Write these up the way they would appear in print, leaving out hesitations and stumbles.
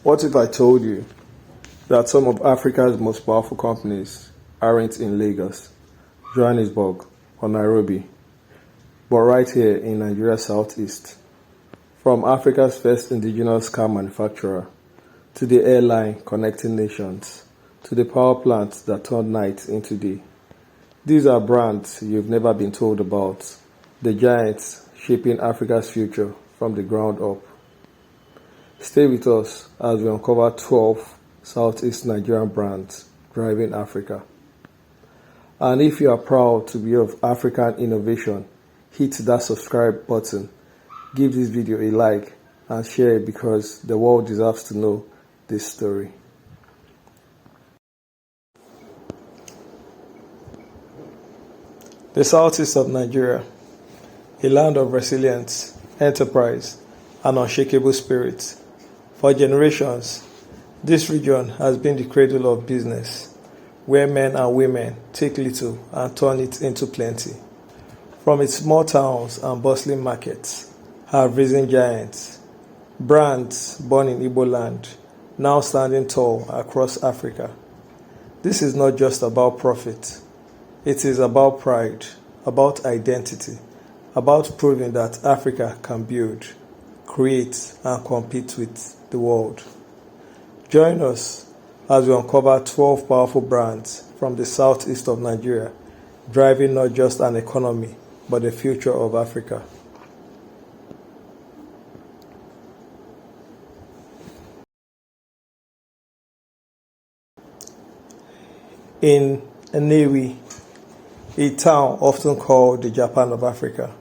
What if I told you that some of Africa's most powerful companies aren't in Lagos, Johannesburg, or Nairobi, but right here in Nigeria's southeast? From Africa's first indigenous car manufacturer, to the airline connecting nations, to the power plants that turned night into day. These are brands you've never been told about, the giants shaping Africa's future from the ground up. Stay with us as we uncover 12 Southeast Nigerian brands driving Africa. And if you are proud to be of African innovation, hit that subscribe button, give this video a like, and share it because the world deserves to know this story. The Southeast of Nigeria, a land of resilience, enterprise, and unshakable spirit. For generations, this region has been the cradle of business, where men and women take little and turn it into plenty. From its small towns and bustling markets have risen giants, brands born in Igboland, now standing tall across Africa. This is not just about profit. It is about pride, about identity, about proving that Africa can build, create, and compete with the world. Join us as we uncover 12 powerful brands from the southeast of Nigeria, driving not just an economy, but the future of Africa. In Nnewi, a town often called the Japan of Africa,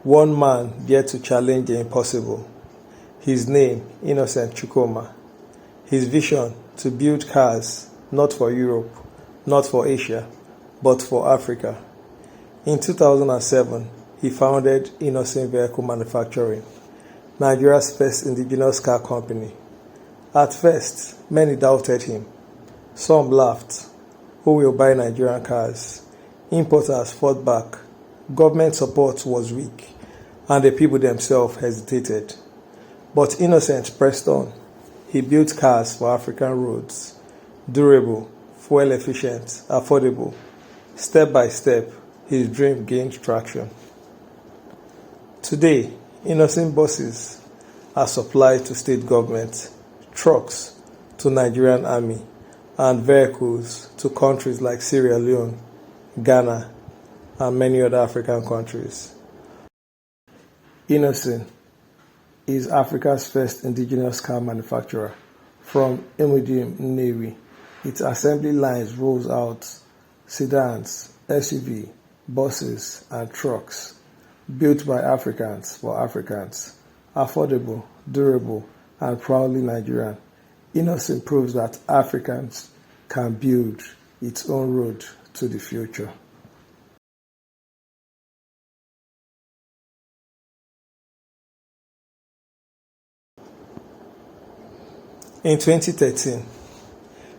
one man dared to challenge the impossible. His name, Innoson Chukoma. His vision, to build cars not for Europe, not for Asia, but for Africa. In 2007, he founded Innoson Vehicle Manufacturing, Nigeria's first indigenous car company. At first, many doubted him. Some laughed. Who will buy Nigerian cars? Importers fought back. Government support was weak, and the people themselves hesitated. But Innoson pressed on. He built cars for African roads, durable, fuel-efficient, affordable. Step by step, his dream gained traction. Today, Innoson buses are supplied to state government, trucks to Nigerian army, and vehicles to countries like Sierra Leone, Ghana, and many other African countries. Innoson is Africa's first indigenous car manufacturer. From Nnewi, its assembly lines rolls out sedans, SUV, buses, and trucks, built by Africans for Africans, affordable, durable, and proudly Nigerian. Innoson proves that Africans can build its own road to the future. In 2013,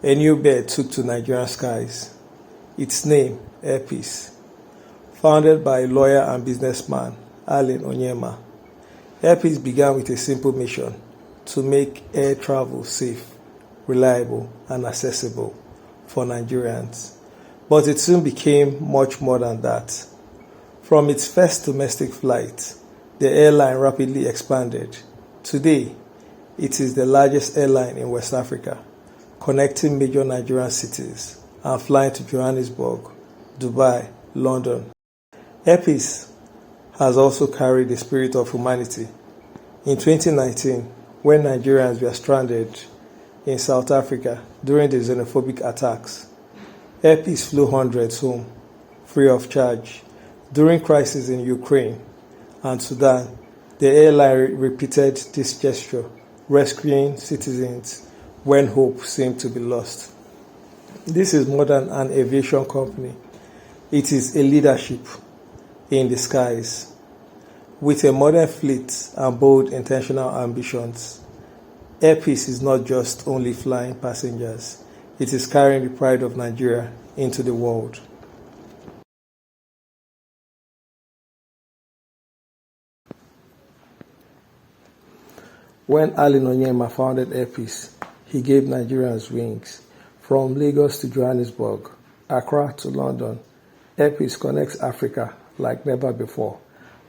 a new bird took to Nigerian skies. Its name, Airpeace. Founded by lawyer and businessman Allen Onyema, Airpeace began with a simple mission: to make air travel safe, reliable, and accessible for Nigerians. But it soon became much more than that. From its first domestic flight, the airline rapidly expanded. Today, it is the largest airline in West Africa, connecting major Nigerian cities and flying to Johannesburg, Dubai, London. Airpeace has also carried the spirit of humanity. In 2019, when Nigerians were stranded in South Africa during the xenophobic attacks, Airpeace flew hundreds home, free of charge. During crises in Ukraine and Sudan, the airline repeated this gesture, rescuing citizens when hope seemed to be lost. This is more than an aviation company. It is a leadership in the skies. With a modern fleet and bold intentional ambitions, Airpeace is not just only flying passengers, it is carrying the pride of Nigeria into the world. When Ali Nonyema founded Airpeace, he gave Nigerians wings. From Lagos to Johannesburg, Accra to London, Airpeace connects Africa like never before.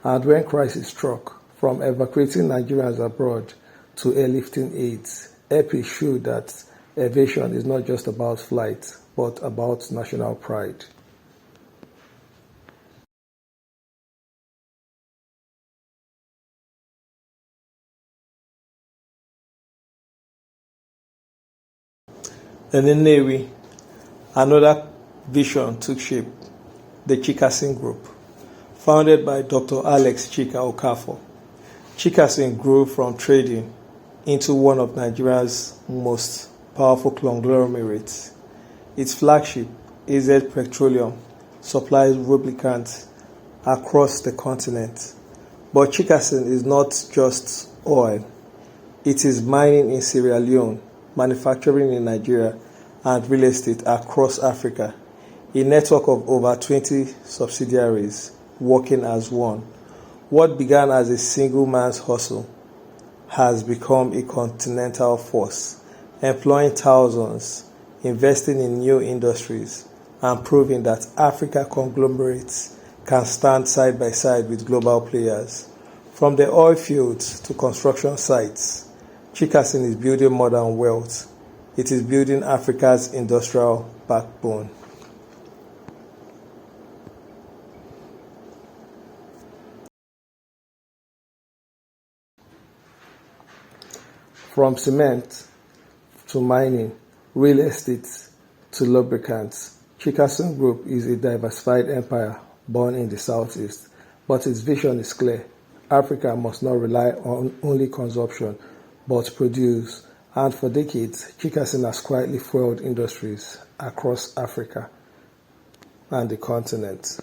And when crisis struck, from evacuating Nigerians abroad to airlifting aids, Airpeace showed that aviation is not just about flight, but about national pride. And in Nnewi, another vision took shape, the Chikason Group, founded by Dr. Alex Chika Okafor. Chikason grew from trading into one of Nigeria's most powerful conglomerates. Its flagship, AZ Petroleum, supplies lubricants across the continent. But Chikason is not just oil. It is mining in Sierra Leone, manufacturing in Nigeria, and real estate across Africa. A network of over 20 subsidiaries working as one. What began as a single man's hustle has become a continental force, employing thousands, investing in new industries, and proving that Africa conglomerates can stand side by side with global players. From the oil fields to construction sites, Chikason is building modern wealth. It is building Africa's industrial backbone. From cement to mining, real estate to lubricants, Chikason Group is a diversified empire born in the southeast, but its vision is clear. Africa must not rely on only consumption, but produce, and for decades, Chikason has quietly fueled industries across Africa and the continent.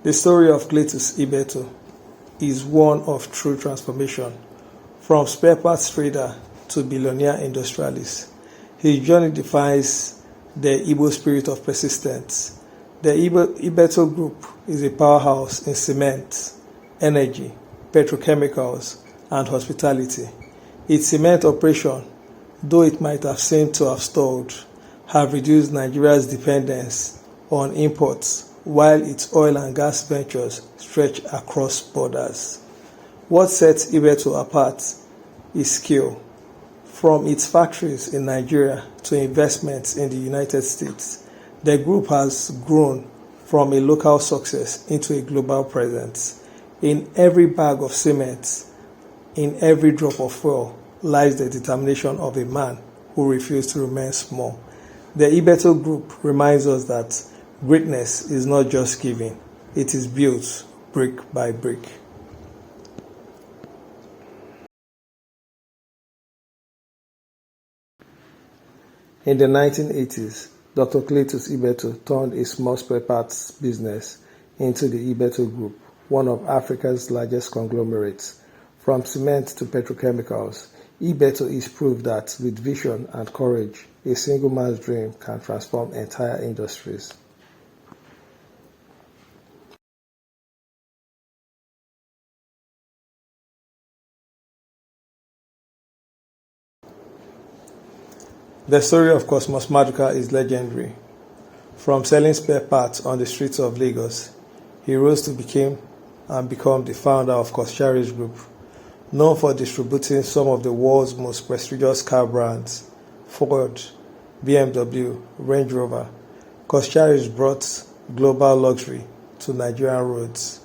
The story of Cutix Ibeto is one of true transformation, from spare parts trader to billionaire industrialist. His journey defines the Igbo spirit of persistence. The Ibeto Group is a powerhouse in cement, energy, petrochemicals, and hospitality. Its cement operation, though it might have seemed to have stalled, have reduced Nigeria's dependence on imports, while its oil and gas ventures stretch across borders. What sets Ibeto apart is skill. From its factories in Nigeria to investments in the United States, the group has grown from a local success into a global presence. In every bag of cement, in every drop of fuel, lies the determination of a man who refused to remain small. The Ibeto Group reminds us that greatness is not just given, it is built brick by brick. In the 1980s, Dr. Cletus Ibeto turned a small spare parts business into the Ibeto Group, one of Africa's largest conglomerates. From cement to petrochemicals, Ibeto is proof that with vision and courage, a single man's dream can transform entire industries. The story of Cosmos Maduka is legendary. From selling spare parts on the streets of Lagos, he rose to become the founder of Koscharis Group, known for distributing some of the world's most prestigious car brands, Ford, BMW, Range Rover. Koscharis brought global luxury to Nigerian roads.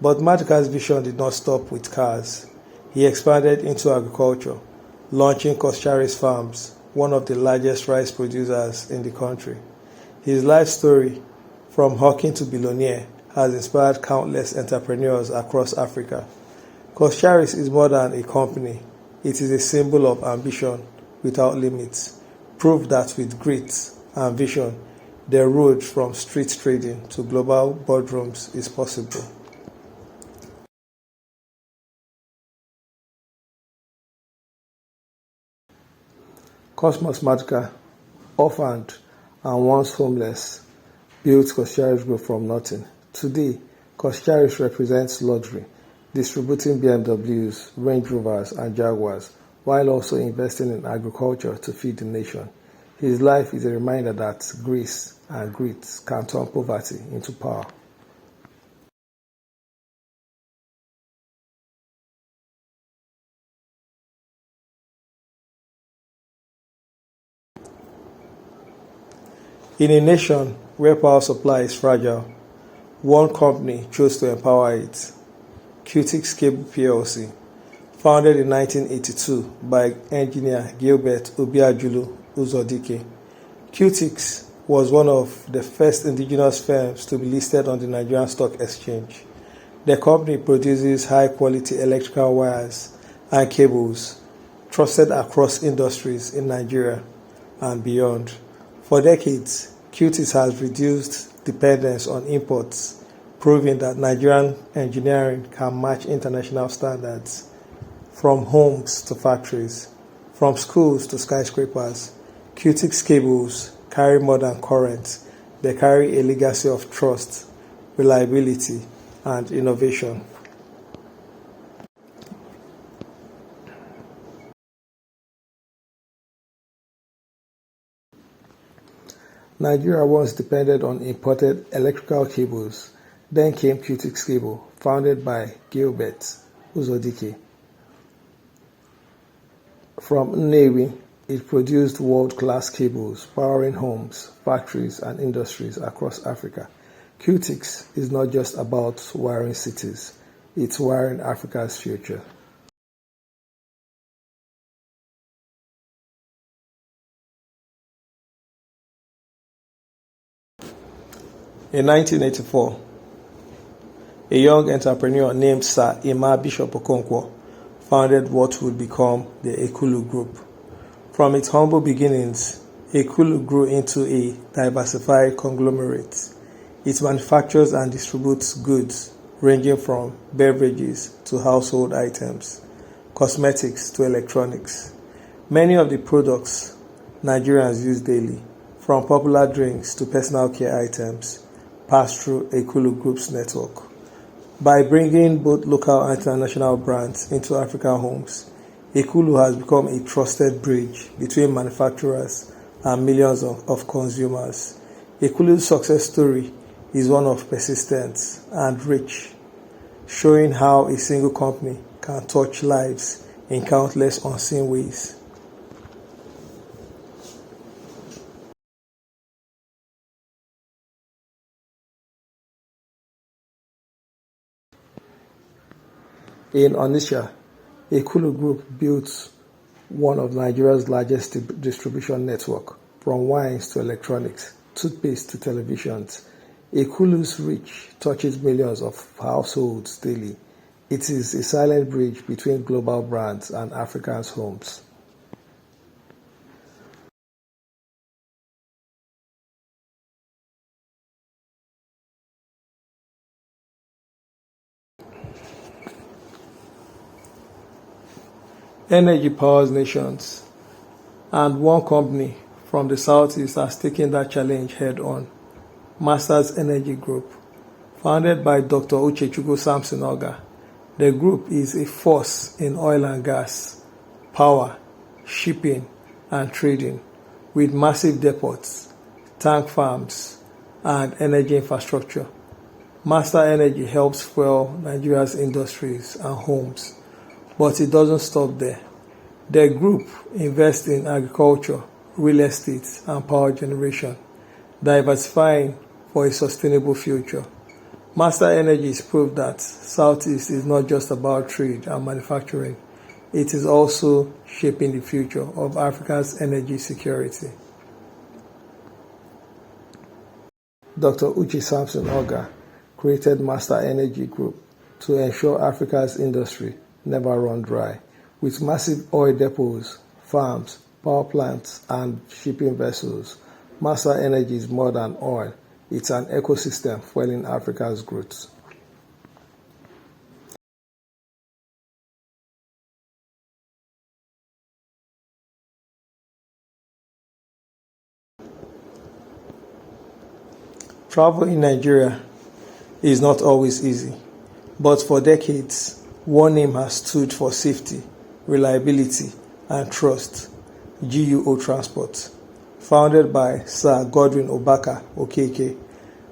But Maduka's vision did not stop with cars. He expanded into agriculture, launching Koscharis Farms, one of the largest rice producers in the country. His life story, from hawking to billionaire, has inspired countless entrepreneurs across Africa. Koscharis is more than a company. It is a symbol of ambition without limits, proof that with grit and vision, the road from street trading to global boardrooms is possible. Cosmos Maduka, orphaned and once homeless, built Koscharis Group from nothing. Today, Koscharis represents luxury, distributing BMWs, Range Rovers, and Jaguars, while also investing in agriculture to feed the nation. His life is a reminder that grace and grit can turn poverty into power. In a nation where power supply is fragile, one company chose to empower it. Cutix Cable plc, founded in 1982 by engineer Gilbert Obiajulu Uzodike. Cutix was one of the first indigenous firms to be listed on the Nigerian Stock Exchange. The company produces high-quality electrical wires and cables trusted across industries in Nigeria and beyond. For decades, Cutix has reduced dependence on imports, proving that Nigerian engineering can match international standards. From homes to factories, from schools to skyscrapers, Cutix cables carry more than current. They carry a legacy of trust, reliability, and innovation. Nigeria once depended on imported electrical cables. Then came Cutix Cable, founded by Gilbert Uzodike. From Nnewi, it produced world-class cables powering homes, factories, and industries across Africa. Cutix is not just about wiring cities, it's wiring Africa's future. In 1984, a young entrepreneur named Sir Emma Bishop Okonkwo founded what would become the Akulu Group. From its humble beginnings, Akulu grew into a diversified conglomerate. It manufactures and distributes goods ranging from beverages to household items, cosmetics to electronics. Many of the products Nigerians use daily, from popular drinks to personal care items, pass through Akulu Group's network. By bringing both local and international brands into African homes, Akulu has become a trusted bridge between manufacturers and millions of consumers. Akulu's success story is one of persistence and reach, showing how a single company can touch lives in countless unseen ways. In Onitsha, Akulu Group built one of Nigeria's largest distribution network, from wines to electronics, toothpaste to televisions. Akulu's reach touches millions of households daily. It is a silent bridge between global brands and Africans' homes. Energy powers nations, and one company from the southeast has taken that challenge head on. Masters Energy Group, founded by Dr. Uchechukwu Samson Oga. The group is a force in oil and gas, power, shipping, and trading, with massive depots, tank farms, and energy infrastructure. Master Energy helps fuel Nigeria's industries and homes, but it doesn't stop there. The group invests in agriculture, real estate, and power generation, diversifying for a sustainable future. Master Energies prove that Southeast is not just about trade and manufacturing, it is also shaping the future of Africa's energy security. Dr. Uche Samson Oga created Master Energy Group to ensure Africa's industry never run dry. With massive oil depots, farms, power plants, and shipping vessels, Master Energy is more than oil. It's an ecosystem fueling Africa's growth. Travel in Nigeria is not always easy, but for decades, one name has stood for safety, reliability, and trust: GUO Transport. Founded by Sir Godwin Obaka Okeke,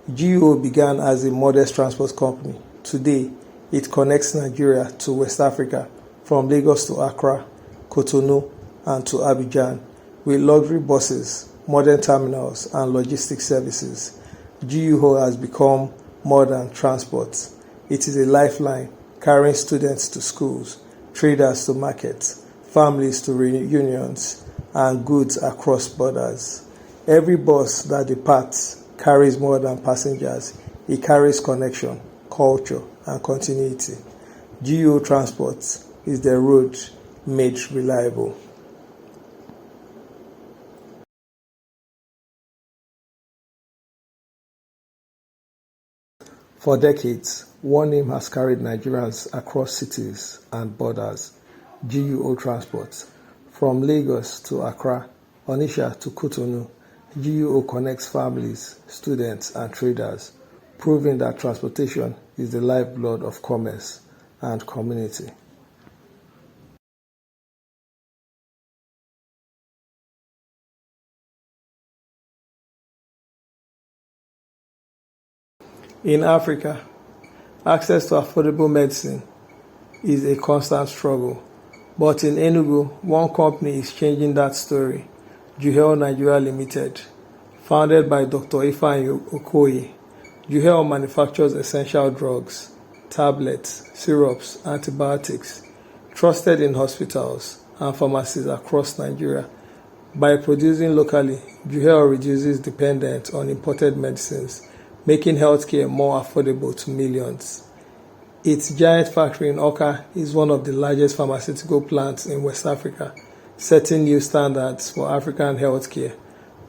GUO began as a modest transport company. Today, it connects Nigeria to West Africa from Lagos to Accra, Cotonou, and to Abidjan with luxury buses, modern terminals, and logistics services. GUO has become more than transport. It is a lifeline carrying students to schools, traders to markets, families to reunions, and goods across borders. Every bus that departs carries more than passengers. It carries connection, culture, and continuity. GUO Transport is the road made reliable. For decades, one name has carried Nigerians across cities and borders: GUO Transport. From Lagos to Accra, Onitsha to Cotonou, GUO connects families, students, and traders, proving that transportation is the lifeblood of commerce and community. In Africa, access to affordable medicine is a constant struggle. But in Enugu, one company is changing that story: Juhel Nigeria Limited. Founded by Dr. Ifeanyi Okoye, Juhel manufactures essential drugs, tablets, syrups, antibiotics, trusted in hospitals and pharmacies across Nigeria. By producing locally, Juhel reduces dependence on imported medicines, making healthcare more affordable to millions. Its giant factory in Awka is one of the largest pharmaceutical plants in West Africa, setting new standards for African healthcare.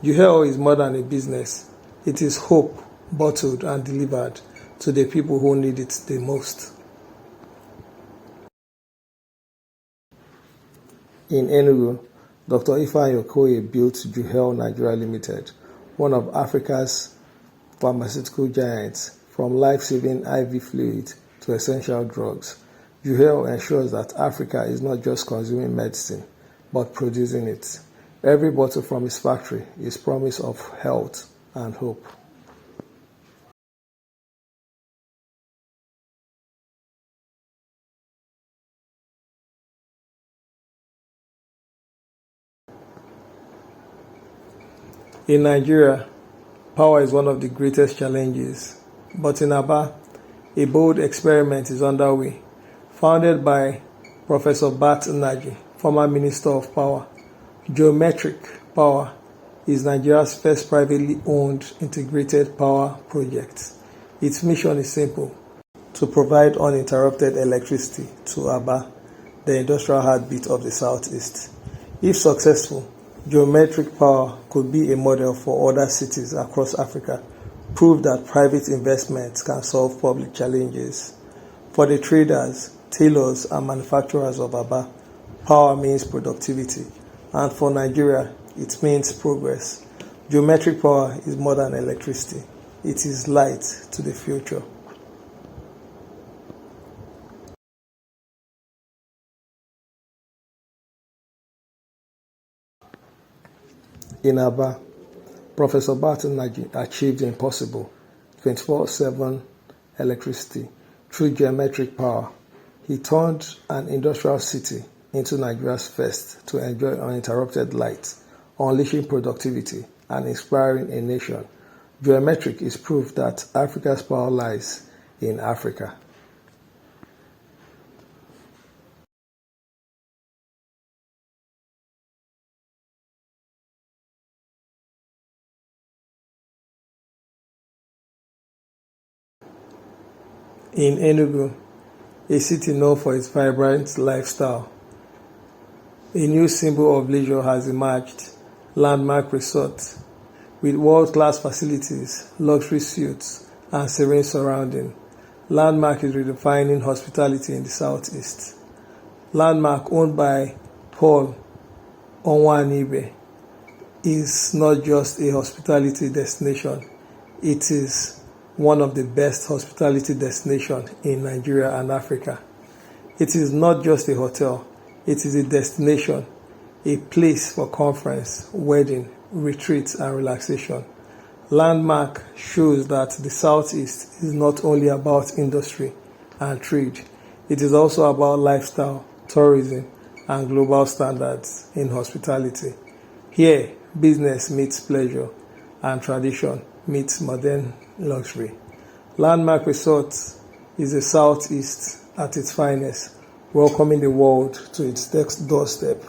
Juhel is more than a business. It is hope bottled and delivered to the people who need it the most. In Enugu, Dr. Ifeanyi Okoye built Juhel Nigeria Limited, one of Africa's pharmaceutical giants. From life-saving IV fluid to essential drugs, Juhel ensures that Africa is not just consuming medicine, but producing it. Every bottle from his factory is promise of health and hope. In Nigeria, power is one of the greatest challenges, but in Aba, a bold experiment is underway. Founded by Professor Bat Nnaji, former Minister of Power, Geometric Power is Nigeria's first privately owned integrated power project. Its mission is simple: to provide uninterrupted electricity to Aba, the industrial heartbeat of the Southeast. If successful, Geometric Power could be a model for other cities across Africa, prove that private investments can solve public challenges. For the traders, tailors, and manufacturers of Aba, power means productivity, and for Nigeria, it means progress. Geometric power is more than electricity. It is light to the future. In Aba, Professor Barton Naji achieved the impossible: 24/7 electricity through geometric power. He turned an industrial city into Nigeria's first to enjoy uninterrupted light, unleashing productivity and inspiring a nation. Geometric is proof that Africa's power lies in Africa. In Enugu, a city known for its vibrant lifestyle, a new symbol of leisure has emerged: Landmark Resort. With world-class facilities, luxury suites, and serene surrounding, Landmark is redefining hospitality in the Southeast. Landmark, owned by Paul Onwanibe, is not just a hospitality destination. It is one of the best hospitality destinations in Nigeria and Africa. It is not just a hotel, it is a destination, a place for conference, wedding, retreats, and relaxation. Landmark shows that the Southeast is not only about industry and trade, it is also about lifestyle, tourism, and global standards in hospitality. Here, business meets pleasure and tradition meets modern luxury. Landmark Resort is the Southeast at its finest, welcoming the world to its next doorstep.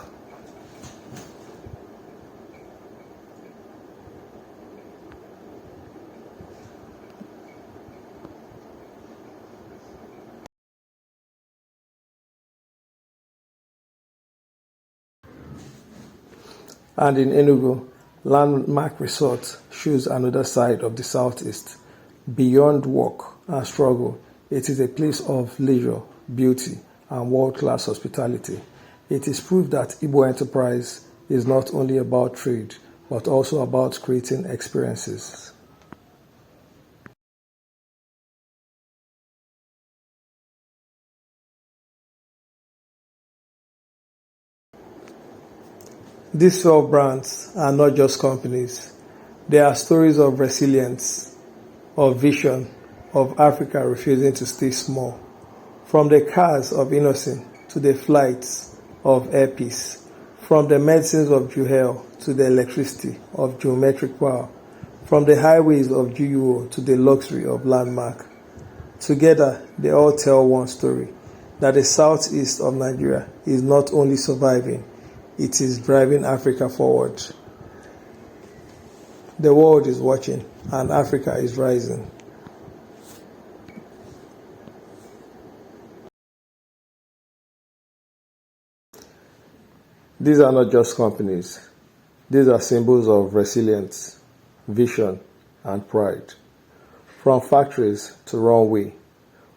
And in Enugu, Landmark Resort shows another side of the Southeast. Beyond work and struggle, it is a place of leisure, beauty, and world-class hospitality. It is proof that Igbo enterprise is not only about trade, but also about creating experiences. These 12 brands are not just companies. They are stories of resilience, of vision, of Africa refusing to stay small. From the cars of Innoson to the flights of Air Peace, from the medicines of Juhel to the electricity of geometric power, from the highways of GUO to the luxury of Landmark. Together, they all tell one story, that the southeast of Nigeria is not only surviving, it is driving Africa forward. The world is watching and Africa is rising. These are not just companies. These are symbols of resilience, vision, and pride. From factories to runway,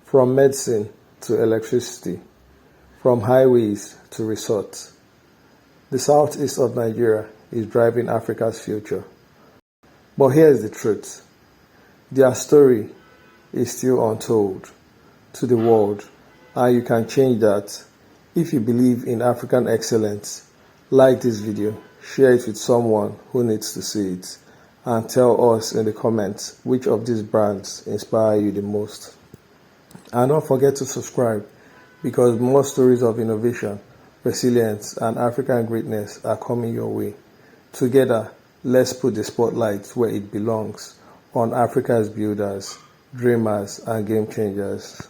from medicine to electricity, from highways to resorts. The southeast of Nigeria is driving Africa's future. But here's the truth. Their story is still untold to the world, and you can change that. If you believe in African excellence, like this video, share it with someone who needs to see it, and tell us in the comments which of these brands inspire you the most. And don't forget to subscribe, because more stories of innovation, resilience, and African greatness are coming your way. Together, let's put the spotlight where it belongs, on Africa's builders, dreamers, and game changers.